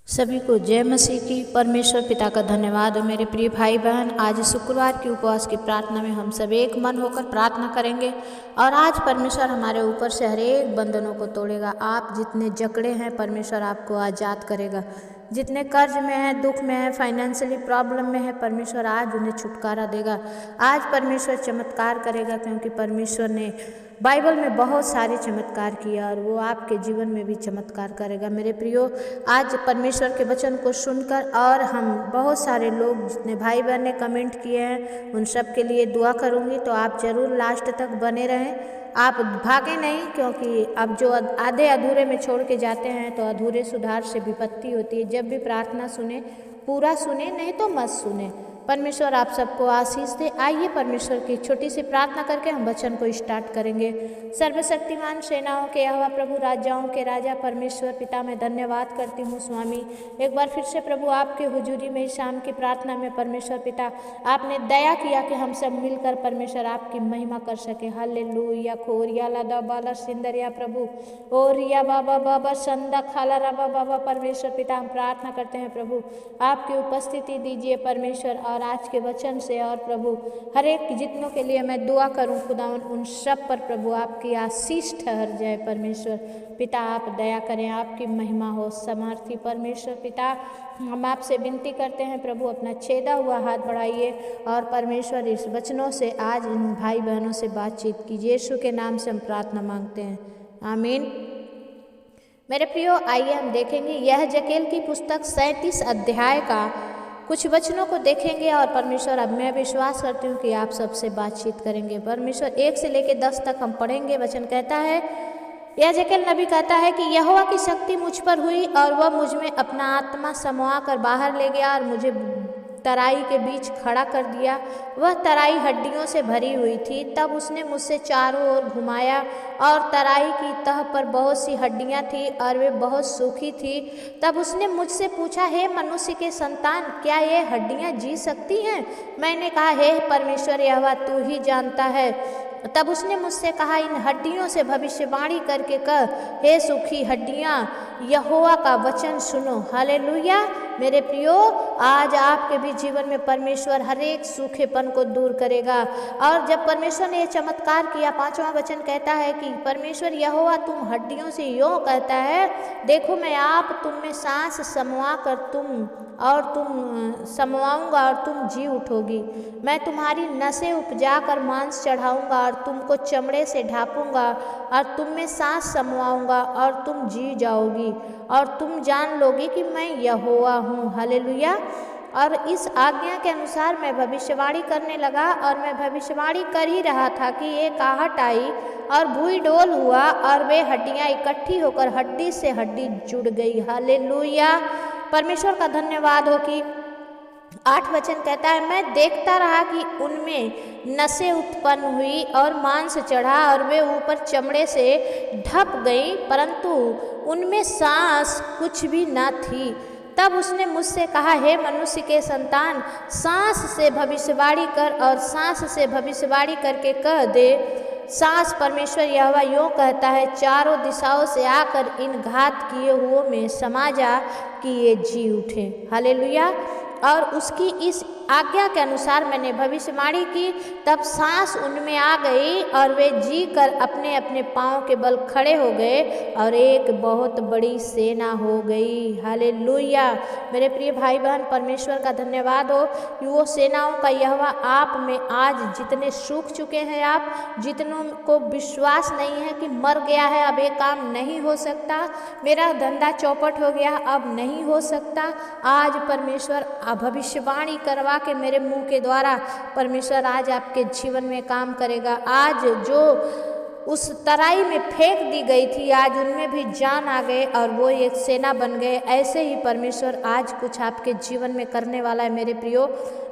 सभी को जय मसीह की। परमेश्वर पिता का धन्यवाद हो। मेरे प्रिय भाई बहन, आज शुक्रवार की उपवास की प्रार्थना में हम सब एक मन होकर प्रार्थना करेंगे और आज परमेश्वर हमारे ऊपर से हर एक बंधनों को तोड़ेगा। आप जितने जकड़े हैं परमेश्वर आपको आज़ाद करेगा। जितने कर्ज में हैं, दुख में हैं, फाइनेंशियली प्रॉब्लम में है, परमेश्वर आज उन्हें छुटकारा देगा। आज परमेश्वर चमत्कार करेगा, क्योंकि परमेश्वर ने बाइबल में बहुत सारे चमत्कार किया और वो आपके जीवन में भी चमत्कार करेगा। मेरे प्रियो, आज परमेश्वर के वचन को सुनकर और हम बहुत सारे लोग जितने भाई बहन ने कमेंट किए हैं उन सब के लिए दुआ करूँगी, तो आप ज़रूर लास्ट तक बने रहें। आप भागे नहीं, क्योंकि अब जो आधे अधूरे में छोड़ के जाते हैं तो अधूरे सुधार से विपत्ति होती है। जब भी प्रार्थना सुने पूरा सुने, नहीं तो मत सुने। परमेश्वर आप सबको आशीष दे। आइए परमेश्वर की छोटी सी प्रार्थना करके हम वचन को स्टार्ट करेंगे। सर्वशक्तिमान सेनाओं के यहोवा प्रभु राजाओं के राजा परमेश्वर पिता, मैं धन्यवाद करती हूँ स्वामी, एक बार फिर से प्रभु आपके हुजूरी में शाम की प्रार्थना में परमेश्वर पिता आपने दया किया कि हम सब मिलकर परमेश्वर आपकी महिमा कर सके। हालेलुया। खोरिया लादा बाला सिंदरिया प्रभु ओरिया बाबा बाबा संदा खाला रबा बाबा। परमेश्वर पिता हम प्रार्थना करते हैं प्रभु आपकी उपस्थिति दीजिए परमेश्वर, और आज के वचन से और प्रभु हर एक जितनों के लिए मैं दुआ करूं खुदावन, उन सब पर प्रभु आपकी आशीष ठहर जाए। परमेश्वर पिता आप दया करें, आपकी महिमा हो। समर्थी परमेश्वर पिता हम आपसे विनती करते हैं प्रभु अपना छेदा हुआ हाथ बढ़ाइए और परमेश्वर इस वचनों से आज इन भाई बहनों से बातचीत कीजिए। यीशु के नाम से हम प्रार्थना मांगते हैं, आमीन। मेरे प्रियो, आइए हम देखेंगे यह जकेल की पुस्तक 37 अध्याय का कुछ वचनों को देखेंगे और परमेश्वर अब मैं विश्वास करती हूँ कि आप सबसे बातचीत करेंगे। परमेश्वर 1 से लेकर 10 तक हम पढ़ेंगे। वचन कहता है, यह जकेल नबी कहता है कि यहोवा की शक्ति मुझ पर हुई और वह मुझ में अपना आत्मा समवा कर बाहर ले गया और मुझे तराई के बीच खड़ा कर दिया। वह तराई हड्डियों से भरी हुई थी। तब उसने मुझसे चारों ओर घुमाया और तराई की तह पर बहुत सी हड्डियां थी और वे बहुत सूखी थी। तब उसने मुझसे पूछा, हे मनुष्य के संतान, क्या ये हड्डियां जी सकती हैं? मैंने कहा, हे परमेश्वर यहोवा तू ही जानता है। तब उसने मुझसे कहा, इन हड्डियों से भविष्यवाणी करके कह, हे सूखी हड्डियां, यहोवा का वचन सुनो। हालेलुया। मेरे प्रियो, आज आपके भी जीवन में परमेश्वर हर एक सूखेपन को दूर करेगा। और जब परमेश्वर ने यह चमत्कार किया, 5वां वचन कहता है कि परमेश्वर यहोवा तुम हड्डियों से यूँ कहता है, देखो मैं आप तुम में सांस समवा कर तुम समवाऊंगा और तुम जी उठोगी। मैं तुम्हारी नसें उपजा कर मांस चढ़ाऊंगा और तुमको चमड़े से ढांपूंगा और तुम में सांस समवाऊंगा और तुम जी जाओगी और तुम जान लोगी कि मैं यहोवा हूँ। हालेलुया। और इस आज्ञा के अनुसार मैं भविष्यवाणी करने लगा और मैं भविष्यवाणी कर ही रहा था कि एक आहट आई और भूई डोल हुआ और वे हड्डियां इकट्ठी होकर हड्डी से हड्डी जुड़ गई। हालेलुया। परमेश्वर का धन्यवाद हो कि 8 वचन कहता है, मैं देखता रहा कि उनमें नसें उत्पन्न हुई और मांस चढ़ा और वे ऊपर चमड़े से ढप गई, परंतु उनमें सांस कुछ भी न थी। तब उसने मुझसे कहा, हे मनुष्य के संतान, सांस से भविष्यवाणी कर और सांस से भविष्यवाणी करके कह दे, सांस परमेश्वर यहोवा यूँ कहता है, चारों दिशाओं से आकर इन घात किए हुओं में समा जा कि ये जी उठे। हालेलुया। और उसकी इस आज्ञा के अनुसार मैंने भविष्यवाणी की। तब सांस उनमें आ गई और वे जी कर अपने अपने पाँव के बल खड़े हो गए और एक बहुत बड़ी सेना हो गई। हालेलुया। मेरे प्रिय भाई बहन, परमेश्वर का धन्यवाद हो कि वो सेनाओं का यहोवा आप में आज जितने सूख चुके हैं, आप जितनों को विश्वास नहीं है कि मर गया है, अब ये काम नहीं हो सकता, मेरा धंधा चौपट हो गया, अब नहीं हो सकता, आज परमेश्वर भविष्यवाणी करवा के मेरे मुंह के द्वारा परमेश्वर आज आपके जीवन में काम करेगा। आज जो उस तराई में फेंक दी गई थी, आज उनमें भी जान आ गए और वो एक सेना बन गए। ऐसे ही परमेश्वर आज कुछ आपके जीवन में करने वाला है। मेरे प्रियो,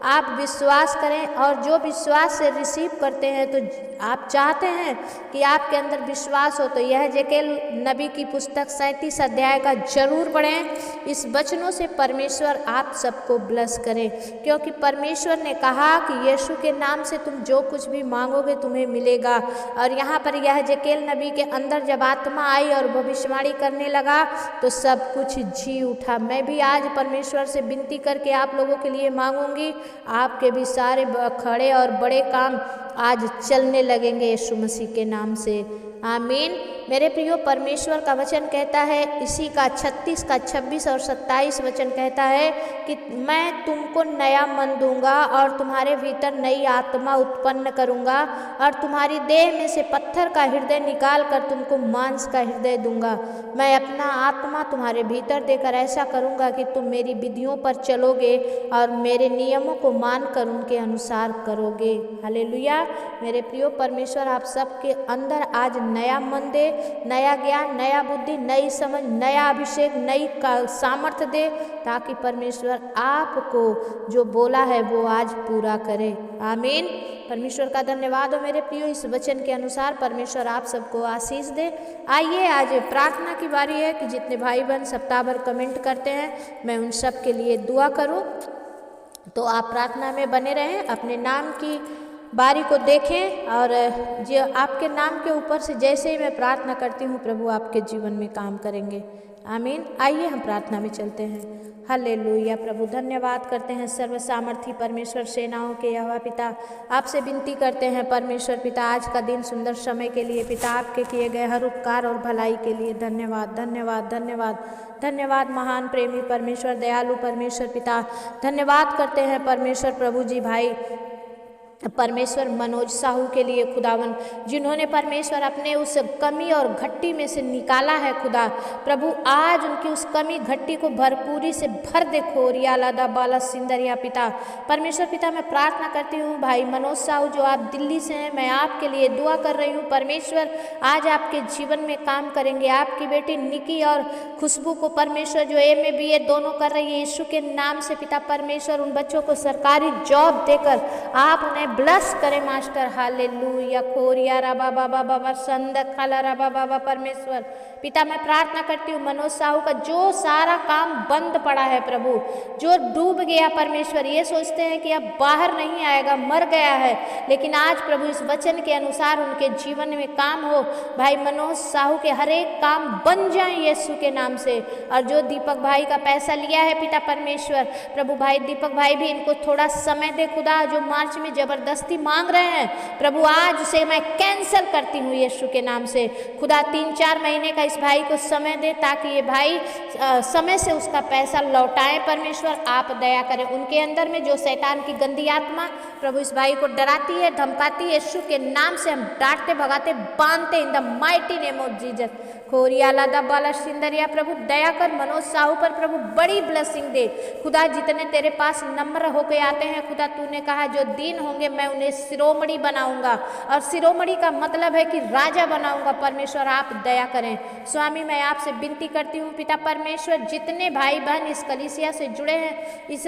आप विश्वास करें और जो विश्वास से रिसीव करते हैं, तो आप चाहते हैं कि आपके अंदर विश्वास हो, तो यह जकेल नबी की पुस्तक 37 अध्याय का जरूर पढ़ें। इस वचनों से परमेश्वर आप सबको ब्लेस करें, क्योंकि परमेश्वर ने कहा कि यीशु के नाम से तुम जो कुछ भी मांगोगे तुम्हें मिलेगा। और यहाँ पर यहेजकेल नबी के अंदर जब आत्मा आई और भविष्यवाणी करने लगा तो सब कुछ जी उठा। मैं भी आज परमेश्वर से विनती करके आप लोगों के लिए मांगूंगी, आपके भी सारे खड़े और बड़े काम आज चलने लगेंगे यीशु मसीह के नाम से, आमीन। मेरे प्रियो, परमेश्वर का वचन कहता है, इसी का 36 का 26 और 27 वचन कहता है कि मैं तुमको नया मन दूंगा और तुम्हारे भीतर नई आत्मा उत्पन्न करूंगा और तुम्हारी देह में से पत्थर का हृदय निकाल कर तुमको मांस का हृदय दूंगा। मैं अपना आत्मा तुम्हारे भीतर देकर ऐसा करूंगा कि तुम मेरी विधियों पर चलोगे और मेरे नियमों को मानकर उनके अनुसार करोगे। हालेलुया। मेरे प्रियो, परमेश्वर आप सबके अंदर आज नया मन दे, नया ज्ञान, नया बुद्धि, नई समझ, नया अभिषेक, नई सामर्थ्य दे, ताकि परमेश्वर आपको जो बोला है वो आज पूरा करे, आमीन। परमेश्वर का धन्यवाद हो मेरे प्रियो। इस वचन के अनुसार परमेश्वर आप सबको आशीष दे। आइए, आज प्रार्थना की बारी है कि जितने भाई बहन सप्ताह भर कमेंट करते हैं मैं उन सब के लिए दुआ करूं, तो आप प्रार्थना में बने रहें, अपने नाम की बारी को देखें और जो आपके नाम के ऊपर से जैसे ही मैं प्रार्थना करती हूँ प्रभु आपके जीवन में काम करेंगे, आमीन। आइए हम प्रार्थना में चलते हैं। हालेलुया। प्रभु धन्यवाद करते हैं सर्व सामर्थी परमेश्वर, सेनाओं के यहोवा पिता, आपसे विनती करते हैं परमेश्वर पिता, आज का दिन सुंदर समय के लिए पिता, आपके किए गए हर उपकार और भलाई के लिए धन्यवाद धन्यवाद धन्यवाद धन्यवाद। महान प्रेमी परमेश्वर, दयालु परमेश्वर पिता, धन्यवाद करते हैं परमेश्वर प्रभु जी भाई परमेश्वर मनोज साहू के लिए खुदावन, जिन्होंने परमेश्वर अपने उस कमी और घट्टी में से निकाला है खुदा प्रभु, आज उनकी उस कमी घट्टी को भरपूरी से भर दे खोरिया लादा बाला सिंदरिया पिता। परमेश्वर पिता, मैं प्रार्थना करती हूँ भाई मनोज साहू जो आप दिल्ली से हैं, मैं आपके लिए दुआ कर रही हूँ परमेश्वर, आज आपके जीवन में काम करेंगे। आपकी बेटी निकी और खुशबू को परमेश्वर जो MA BA दोनों कर रही है, यीशु के नाम से पिता परमेश्वर उन बच्चों को सरकारी जॉब देकर आप उन्हें ब्लस करें मास्टर। हालेलुया। खोरिया राबा बाबा बाबा संद खाला राबा बाबा परमेश्वर पिता, मैं प्रार्थना करती हूँ मनोज साहू का जो सारा काम बंद पड़ा है प्रभु, जो डूब गया परमेश्वर, ये सोचते हैं कि अब बाहर नहीं आएगा, मर गया है, लेकिन आज प्रभु इस वचन के अनुसार उनके जीवन में काम हो। भाई मनोज साहू के हर एक काम बन जाए यीशु के नाम से। और जो दीपक भाई का पैसा लिया है पिता परमेश्वर प्रभु, भाई दीपक भाई भी इनको थोड़ा समय दे खुदा, जो मार्च में जबरदस्ती मांग रहे हैं प्रभु, आज से मैं कैंसिल करती हूँ यीशु के नाम से खुदा। 3-4 महीने का इस भाई को समय दे ताकि ये भाई समय से उसका पैसा लौटाए परमेश्वर, आप दया करें। उनके अंदर में जो शैतान की गंदी आत्मा प्रभु इस भाई को डराती है, धमकाती है, यीशु के नाम से हम डांटते भगाते बांधते in the mighty name of Jesus. खोरिया लादा बाला सिंदरिया प्रभु, दया कर मनोज साहू पर प्रभु बड़ी ब्लेसिंग दे खुदा। जितने तेरे पास नम्र होके आते हैं खुदा, तूने कहा जो दीन होंगे मैं उन्हें शिरोमणि बनाऊंगा, और शिरोमणि का मतलब है कि राजा बनाऊंगा परमेश्वर, आप दया करें स्वामी। मैं आपसे विनती करती हूँ पिता परमेश्वर, जितने भाई बहन इस कलीसिया से जुड़े हैं, इस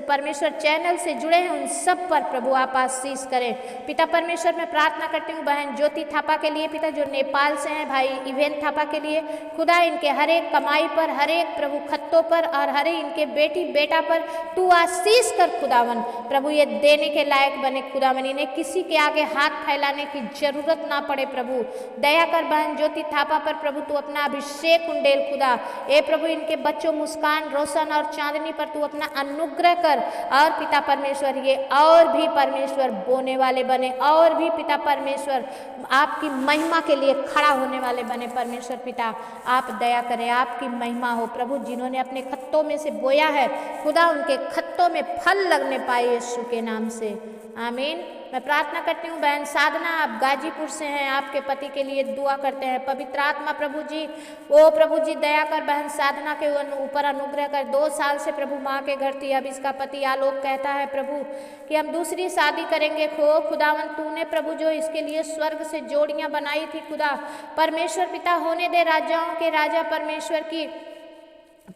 परमेश्वर चैनल से जुड़े हैं, उन सब पर प्रभु आप आशीष करें पिता परमेश्वर। मैं प्रार्थना करती हूँ बहन ज्योति थापा के लिए पिता, जो नेपाल से हैं, भाई इवेन थापा के लिए खुदा, इनके हर एक कमाई पर, हर एक प्रभु खत्तों पर और हर एक इनके बेटी बेटा पर तू आशीष कर खुदावन प्रभु, ये देने के लायक बने खुदावन, इन्हें किसी के आगे हाथ फैलाने की जरूरत ना पड़े प्रभु। दया कर बहन ज्योति थापा पर प्रभु, तू अपना अभिषेक उंडेल खुदा। ए प्रभु, इनके बच्चों मुस्कान, रोशन और चांदनी पर तू अपना अनुग्रह कर, और पिता परमेश्वर ये और भी परमेश्वर बोने वाले बने, और भी पिता परमेश्वर आपकी महिमा के लिए खड़ा होने वाले बने परमेश्वर पिता। आप दया करें, आपकी महिमा हो प्रभु। जिन्होंने अपने खत्तों में से बोया है खुदा, उनके खत्तों में फल लगने पाए यीशु के नाम से, आमीन। मैं प्रार्थना करती हूँ बहन साधना, आप गाजीपुर से हैं, आपके पति के लिए दुआ करते हैं पवित्र आत्मा प्रभु जी, ओ प्रभु जी दया कर बहन साधना के ऊपर अनुग्रह कर। 2 साल से प्रभु माँ के घर थी, अब इसका पति आलोक कहता है प्रभु कि हम दूसरी शादी करेंगे। खुदावन तूने प्रभु जो इसके लिए स्वर्ग से जोड़ियाँ बनाई थी खुदा परमेश्वर पिता, होने दे राजाओं के राजा परमेश्वर की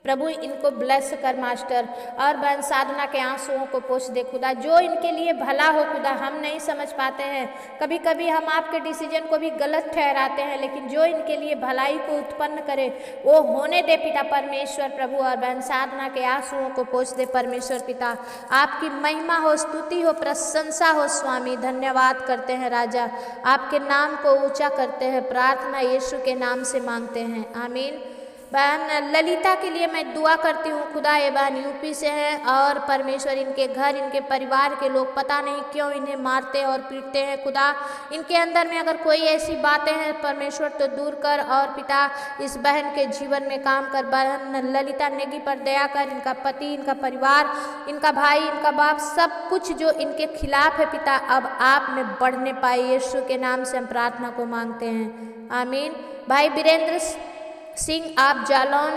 प्रभु इनको ब्लेस कर मास्टर, और बहन साधना के आंसुओं को पोंछ दे खुदा, जो इनके लिए भला हो खुदा। हम नहीं समझ पाते हैं, कभी कभी हम आपके डिसीजन को भी गलत ठहराते हैं, लेकिन जो इनके लिए भलाई को उत्पन्न करे वो होने दे पिता परमेश्वर प्रभु। और बहन साधना के आंसुओं को पोंछ दे परमेश्वर पिता। आपकी महिमा हो, स्तुति हो, प्रशंसा हो स्वामी। धन्यवाद करते हैं राजा, आपके नाम को ऊंचा करते हैं। प्रार्थना यीशु के नाम से मांगते हैं, आमीन। बहन ललिता के लिए मैं दुआ करती हूँ खुदा। ये बहन यूपी से हैं और परमेश्वर इनके घर, इनके परिवार के लोग पता नहीं क्यों इन्हें मारते और पीटते हैं खुदा। इनके अंदर में अगर कोई ऐसी बातें हैं परमेश्वर तो दूर कर, और पिता इस बहन के जीवन में काम कर। बहन ललिता नेगी पर दया कर, इनका पति, इनका परिवार, इनका भाई, इनका बाप, सब कुछ जो इनके खिलाफ है पिता अब आप में बढ़ने पाए। यीशु के नाम से हम प्रार्थना को मांगते हैं, आमीन। भाई वीरेंद्र सिंह, आप जालौन,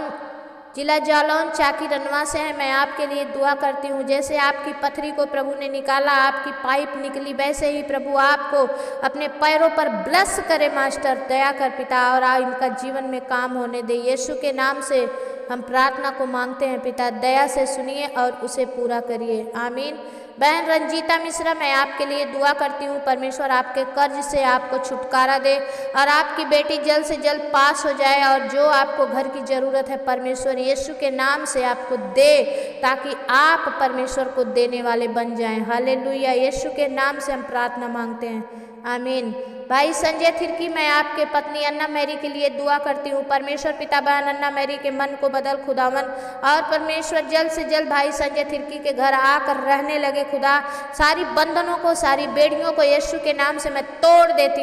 जिला जालौन चाकी रनवा से हैं। मैं आपके लिए दुआ करती हूँ, जैसे आपकी पथरी को प्रभु ने निकाला, आपकी पाइप निकली, वैसे ही प्रभु आपको अपने पैरों पर ब्लेस करे मास्टर। दया कर पिता, और इनका जीवन में काम होने दे। यीशु के नाम से हम प्रार्थना को मांगते हैं पिता, दया से सुनिए और उसे पूरा करिए, आमीन। बहन रंजीता मिश्रा, मैं आपके लिए दुआ करती हूँ, परमेश्वर आपके कर्ज से आपको छुटकारा दे और आपकी बेटी जल्द से जल्द पास हो जाए, और जो आपको घर की ज़रूरत है परमेश्वर यीशु के नाम से आपको दे, ताकि आप परमेश्वर को देने वाले बन जाएं। हालेलुया, यीशु के नाम से हम प्रार्थना मांगते हैं, आमीन। भाई संजय थिरकी, मैं आपके पत्नी अन्ना मैरी के लिए दुआ करती हूँ, परमेश्वर पिता बहन अन्ना मैरी के मन को बदल खुदावन, और परमेश्वर जल्द से जल्द भाई संजय थिरकी के घर आकर रहने लगे खुदा। सारी बंधनों को, सारी बेड़ियों को यीशु के नाम से मैं तोड़ देती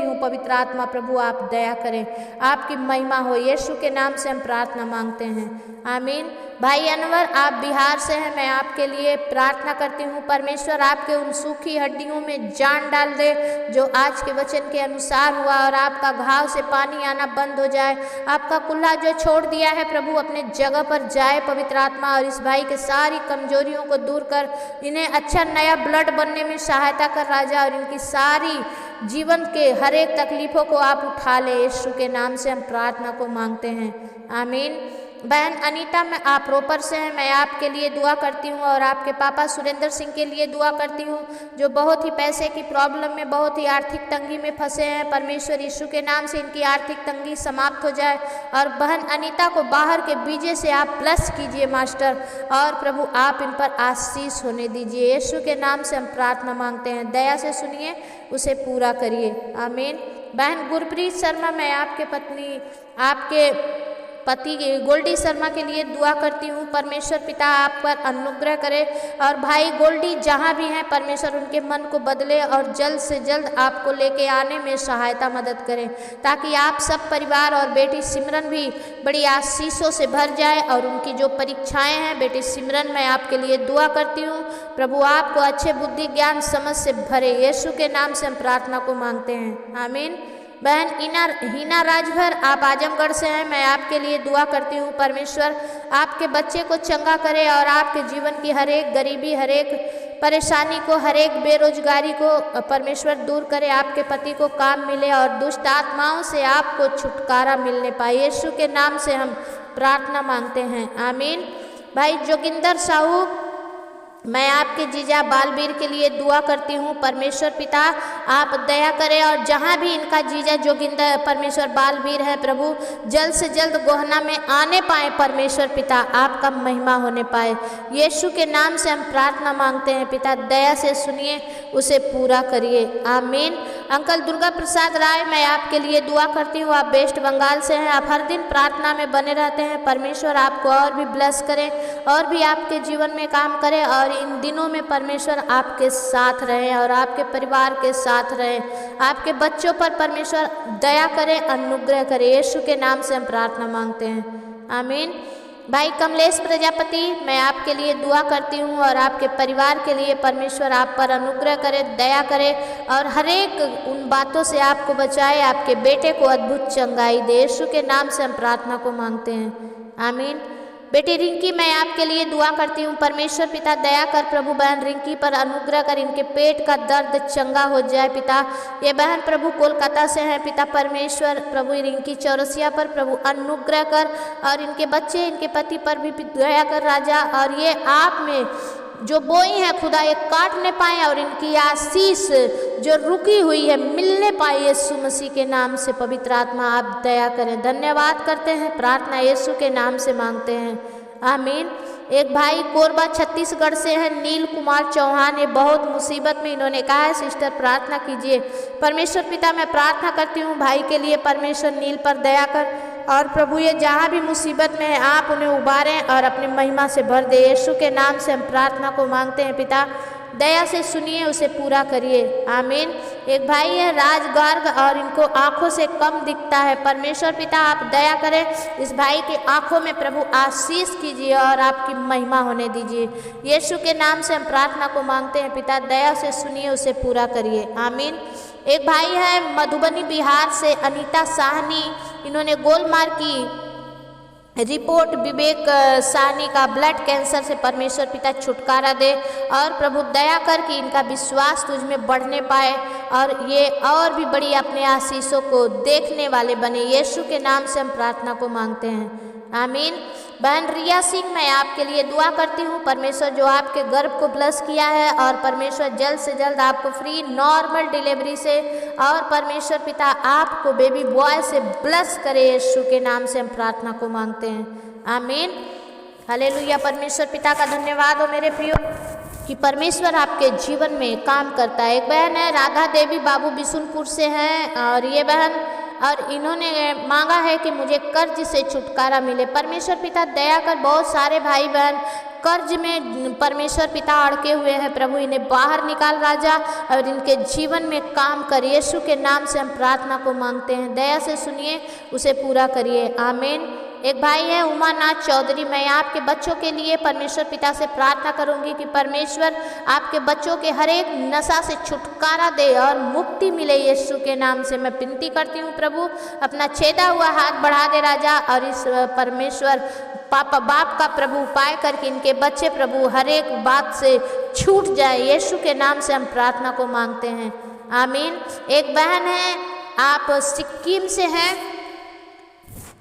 हूँ। पवित्र आत्मा प्रभु आप दया करें, आपकी महिमा हो। यीशु के नाम से हम प्रार्थना मांगते हैं, आमीन। भाई अनवर, आप बिहार से हैं, मैं आपके लिए प्रार्थना करती हूँ, परमेश्वर आपके उन सूखी हड्डियों में जान डाल दे जो आज के वचन के अनुसार हुआ, और आपका घाव से पानी आना बंद हो जाए। आपका कुल्ला जो छोड़ दिया है प्रभु अपने जगह पर जाए पवित्र आत्मा, और इस भाई के सारी कमजोरियों को दूर कर, इन्हें अच्छा नया ब्लड बनने में सहायता कर राजा, और इनकी सारी जीवन के हर एक तकलीफों को आप उठा ले। यीशु के नाम से हम प्रार्थना को मांगते हैं, आमीन। बहन अनीता, मैं आप रोपर से हैं, मैं आपके लिए दुआ करती हूँ, और आपके पापा सुरेंद्र सिंह के लिए दुआ करती हूँ, जो बहुत ही पैसे की प्रॉब्लम में, बहुत ही आर्थिक तंगी में फंसे हैं। परमेश्वर यीशु के नाम से इनकी आर्थिक तंगी समाप्त हो जाए, और बहन अनीता को बाहर के बीजे से आप ब्लेस कीजिए मास्टर, और प्रभु आप इन पर आशीष होने दीजिए। यीशु के नाम से हम प्रार्थना मांगते हैं, दया से सुनिए, उसे पूरा करिए, आमीन। बहन गुरप्रीत शर्मा, मैं आपके पति गोल्डी शर्मा के लिए दुआ करती हूँ, परमेश्वर पिता आप पर अनुग्रह करे, और भाई गोल्डी जहाँ भी हैं परमेश्वर उनके मन को बदले और जल्द से जल्द आपको लेके आने में सहायता मदद करें, ताकि आप सब परिवार और बेटी सिमरन भी बड़ी आशीषों से भर जाए। और उनकी जो परीक्षाएं हैं बेटी सिमरन, मैं आपके लिए दुआ करती हूँ, प्रभु आपको अच्छे बुद्धि ज्ञान समझ से भरे। यीशु के नाम से हम प्रार्थना को मांगते हैं, आमीन। बहन हीना राजभर, आप आजमगढ़ से हैं, मैं आपके लिए दुआ करती हूँ, परमेश्वर आपके बच्चे को चंगा करे, और आपके जीवन की हर एक गरीबी, हर एक परेशानी को, हर एक बेरोजगारी को परमेश्वर दूर करे। आपके पति को काम मिले और दुष्ट आत्माओं से आपको छुटकारा मिलने पाए। यीशु के नाम से हम प्रार्थना मांगते हैं, आमीन। भाई जोगिंदर साहू, मैं आपके जीजा बालवीर के लिए दुआ करती हूँ, परमेश्वर पिता आप दया करें, और जहाँ भी इनका जीजा जोगिंदर परमेश्वर बालवीर है प्रभु जल्द से जल्द गोहना में आने पाए। परमेश्वर पिता आपका महिमा होने पाए। यीशु के नाम से हम प्रार्थना मांगते हैं पिता, दया से सुनिए, उसे पूरा करिए, आमीन। अंकल दुर्गा प्रसाद राय, मैं आपके लिए दुआ करती हूँ, आप वेस्ट बंगाल से हैं, आप हर दिन प्रार्थना में बने रहते हैं। परमेश्वर आपको और भी ब्लेस करें, और भी आपके जीवन में काम करें, और इन दिनों में परमेश्वर आपके साथ रहे और आपके परिवार के साथ रहे। आपके बच्चों पर परमेश्वर दया करे, अनुग्रह करे। यीशु के नाम से हम प्रार्थना मांगते हैं, आमीन। भाई कमलेश प्रजापति, मैं आपके लिए दुआ करती हूँ, और आपके परिवार के लिए परमेश्वर आप पर अनुग्रह करे, दया करे, और हर एक उन बातों से आपको बचाए, आपके बेटे को अद्भुत चंगाई दे। यीशु के नाम से हम प्रार्थना को मांगते हैं, आमीन। बेटी रिंकी, मैं आपके लिए दुआ करती हूँ। परमेश्वर पिता दया कर प्रभु बहन रिंकी पर अनुग्रह कर, इनके पेट का दर्द चंगा हो जाए पिता। ये बहन प्रभु कोलकाता से है पिता परमेश्वर, प्रभु रिंकी चौरसिया पर प्रभु अनुग्रह कर, और इनके बच्चे इनके पति पर भी दया कर राजा, और ये आप में जो बोई है खुदा ये काटने पाए, और इनकी आशीष जो रुकी हुई है मिलने पाए यीशु मसीह के नाम से। पवित्र आत्मा आप दया करें। धन्यवाद करते हैं, प्रार्थना यीशु के नाम से मांगते हैं, आमीन। एक भाई कोरबा छत्तीसगढ़ से है नील कुमार चौहान, ये बहुत मुसीबत में, इन्होंने कहा है सिस्टर प्रार्थना कीजिए। परमेश्वर पिता मैं प्रार्थना करती हूँ भाई के लिए, परमेश्वर नील पर दया कर, और प्रभु ये जहाँ भी मुसीबत में है आप उन्हें उबारें और अपनी महिमा से भर दे। यीशु के नाम से हम प्रार्थना को मांगते हैं पिता, दया से सुनिए, उसे पूरा करिए, आमीन। एक भाई है राज गर्ग, और इनको आंखों से कम दिखता है। परमेश्वर पिता आप दया करें, इस भाई की आंखों में प्रभु आशीष कीजिए और आपकी महिमा होने दीजिए। यीशु के नाम से हम प्रार्थना को मांगते हैं पिता, दया से सुनिए, उसे पूरा करिए, आमीन। एक भाई है मधुबनी बिहार से अनीता साहनी, इन्होंने गोलमार्ग की रिपोर्ट, विवेक साहनी का ब्लड कैंसर से परमेश्वर पिता छुटकारा दे, और प्रभु दया कर कि इनका विश्वास तुझ में बढ़ने पाए, और ये और भी बड़ी अपने आशीषों को देखने वाले बने। यीशु के नाम से हम प्रार्थना को मांगते हैं, आमीन। बहन रिया सिंह, मैं आपके लिए दुआ करती हूँ, परमेश्वर जो आपके गर्भ को ब्लेस किया है, और परमेश्वर जल्द से जल्द आपको फ्री नॉर्मल डिलीवरी से, और परमेश्वर पिता आपको बेबी बॉय से ब्लेस करे। यीशु के नाम से हम प्रार्थना को मांगते हैं, आमीन। हालेलुया। परमेश्वर पिता का धन्यवाद हो मेरे प्रियो कि परमेश्वर आपके जीवन में काम करता है। एक बहन है राधा देवी बाबू बिशुनपुर से हैं, और ये बहन और इन्होंने मांगा है कि मुझे कर्ज से छुटकारा मिले। परमेश्वर पिता दया कर, बहुत सारे भाई बहन कर्ज में परमेश्वर पिता अड़के हुए हैं, प्रभु इन्हें बाहर निकाल राजा, और इनके जीवन में काम कर। यीशु के नाम से हम प्रार्थना को मांगते हैं, दया से सुनिए, उसे पूरा करिए, आमीन। एक भाई है उमानाथ चौधरी, मैं आपके बच्चों के लिए परमेश्वर पिता से प्रार्थना करूंगी कि परमेश्वर आपके बच्चों के हर एक नशा से छुटकारा दे और मुक्ति मिले। यीशु के नाम से मैं विनती करती हूँ प्रभु, अपना छेदा हुआ हाथ बढ़ा दे राजा, और इस परमेश्वर पापा बाप का प्रभु उपाय करके इनके बच्चे प्रभु हर एक बात से छूट जाए। यीशु के नाम से हम प्रार्थना को मांगते हैं, आमीन। एक बहन है, आप सिक्किम से हैं,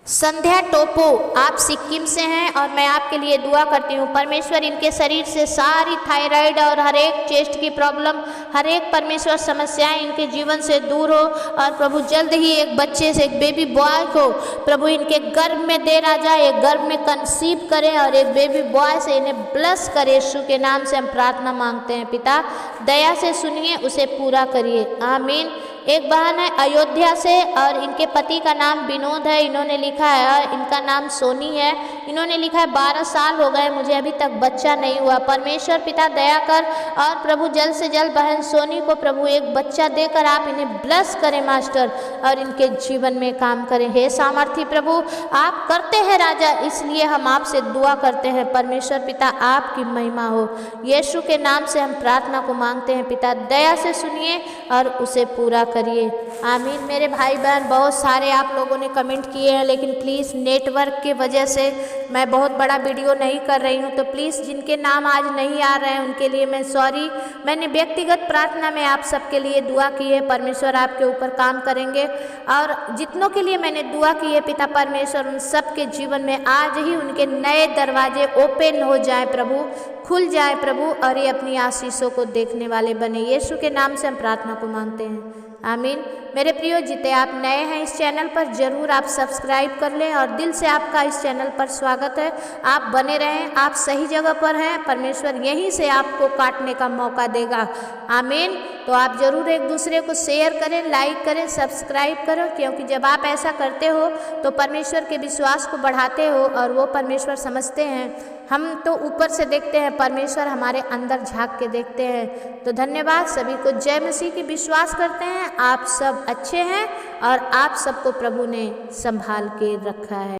संध्या टोपो, आप सिक्किम से हैं, और मैं आपके लिए दुआ करती हूँ परमेश्वर इनके शरीर से सारी थायराइड और हर एक चेस्ट की प्रॉब्लम, हर एक परमेश्वर समस्याएं इनके जीवन से दूर हो, और प्रभु जल्द ही एक बच्चे से, एक बेबी बॉय को प्रभु इनके गर्भ में दे राजा, एक गर्भ में कंसीव करें और एक बेबी बॉय से इन्हें ब्लेस करे। यीशु के नाम से हम प्रार्थना मांगते हैं पिता, दया से सुनिए, उसे पूरा करिए, आमीन। एक बहन है अयोध्या से, और इनके पति का नाम विनोद है, इन्होंने लिखा है, और इनका नाम सोनी है, इन्होंने लिखा है 12 साल हो गए मुझे अभी तक बच्चा नहीं हुआ। परमेश्वर पिता दया कर, और प्रभु जल्द से जल्द बहन सोनी को प्रभु एक बच्चा देकर आप इन्हें ब्लेस करें मास्टर, और इनके जीवन में काम करें। हे सामर्थी प्रभु आप करते हैं राजा, इसलिए हम आपसे दुआ करते हैं परमेश्वर पिता, आपकी महिमा हो। यीशु के नाम से हम प्रार्थना को मांगते हैं पिता, दया से सुनिए और उसे पूरा करिए, आमीन। मेरे भाई बहन बहुत सारे आप लोगों ने कमेंट किए हैं, लेकिन प्लीज़ नेटवर्क के वजह से मैं बहुत बड़ा वीडियो नहीं कर रही हूँ, तो प्लीज़ जिनके नाम आज नहीं आ रहे हैं उनके लिए मैं सॉरी। मैंने व्यक्तिगत प्रार्थना में आप सबके लिए दुआ की है, परमेश्वर आपके ऊपर काम करेंगे, और जितनों के लिए मैंने दुआ की है पिता परमेश्वर उन सब के जीवन में आज ही उनके नए दरवाजे ओपन हो जाए प्रभु, खुल जाए प्रभु, और ये अपनी आशीषों को देखने वाले बने। यीशु के नाम से हम प्रार्थना को मांगते हैं, आमीन। मेरे प्रियो, जितने आप नए हैं इस चैनल पर जरूर आप सब्सक्राइब कर लें, और दिल से आपका इस चैनल पर स्वागत है। आप बने रहें, आप सही जगह पर हैं, परमेश्वर यहीं से आपको काटने का मौका देगा, आमीन। तो आप जरूर एक दूसरे को शेयर करें, लाइक करें, सब्सक्राइब करें, क्योंकि जब आप ऐसा करते हो तो परमेश्वर के विश्वास को बढ़ाते हो, और वो परमेश्वर समझते हैं। हम तो ऊपर से देखते हैं, परमेश्वर हमारे अंदर झांक के देखते हैं। तो धन्यवाद सभी को, जय मसीह की विश्वास करते हैं, आप सब अच्छे हैं, और आप सबको प्रभु ने संभाल के रखा है।